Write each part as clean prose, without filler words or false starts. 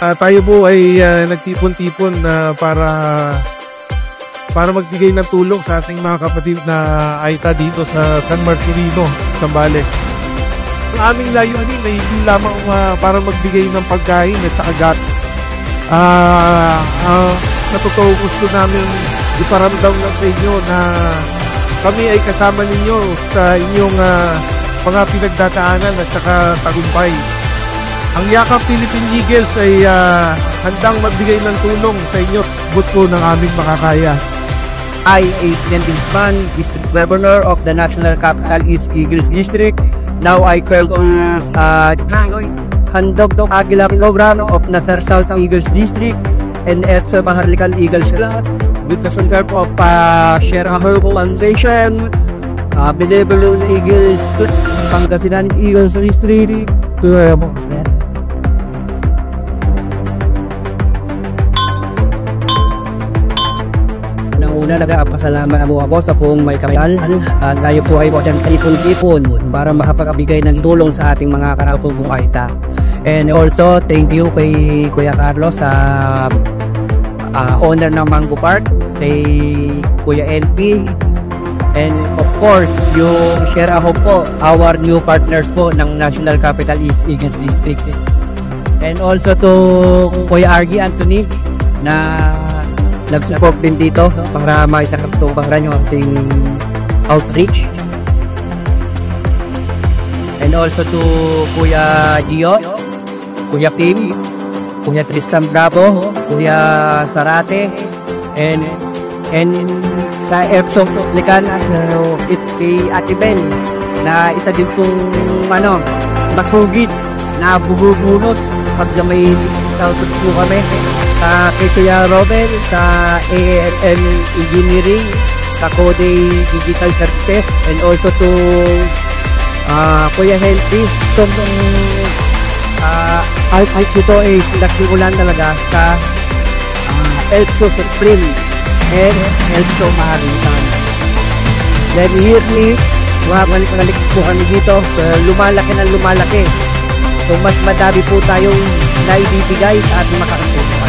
Tayo po ay nagtipon-tipon para magbigay ng tulong sa ating mga kapatid na Aita dito sa San Marcelino, Zambales. Ang aming layunin ay hindi lamang para magbigay ng pagkain at saka gat. Natotoo gusto namin iparamdam na sa inyo na kami ay kasama ninyo sa inyong mga pinagdadaanan at saka tagumpay. Ang Yakap Philippine Eagles ay handang magbigay ng tulong sa inyo but po ng aming makakaya. I, Adrian Dinsman, District Governor of the National Capital East Eagles District. Now I call on Handog Aguila Program of Nasar South Eagles District and at sa Maharlikal Eagles Club with the support of Share a Herbal Foundation, Benevolent Eagles, Pangasinan Eagles District, Una nagpasalamat mo ako sa buong may kapital at tayo po ay modern tipon-tipon para makapagabigay ng tulong sa ating mga karapong Aita. And also thank you kay Kuya Carlos sa owner ng Mango Park, kay Kuya LP, and of course yung Share a Hope po, our new partners po ng National Capital East Eagles District. And also to Kuya Argy Anthony na nag-support din dito para maisakap itong pangalan yung ating outreach. And also to Kuya Gio, Kuya Tim, Kuya Tristan Bravo, Kuya Sarate, and sa Epson Lican so kay Ate Bel na isa din pong masugid na bubunot pag may outreach po kami. Kay Kuya Robin sa ANM Engineering, sa Code Digital Services, and also to Kuya Henry. Itong outreach ito ay nagsimulan talaga sa Elso Supreme and Elso Maharlika. Then yearly, bumalik po kami dito, lumalaki ng lumalaki. So mas madami po tayong naibibigay sa ating makakatulong.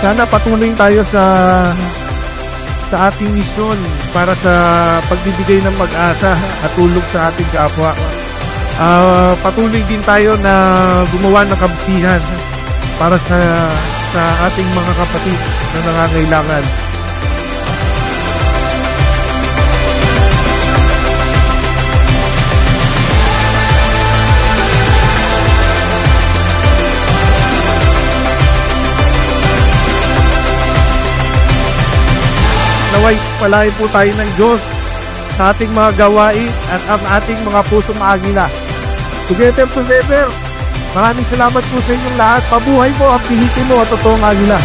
Sana patuloy tayo sa ating misyon para sa pagbibigay ng pag-asa at tulong sa ating kapwa. Patuloy din tayo na gumawa ng kabutihan para sa ating mga kapatid na nangangailangan. Naway palain po tayo ng Diyos sa ating mga gawain at ang ating mga pusong Agila. Together, together. Maraming salamat po sa inyong lahat. Pabuhay po ang Pilipino at totoong Agila.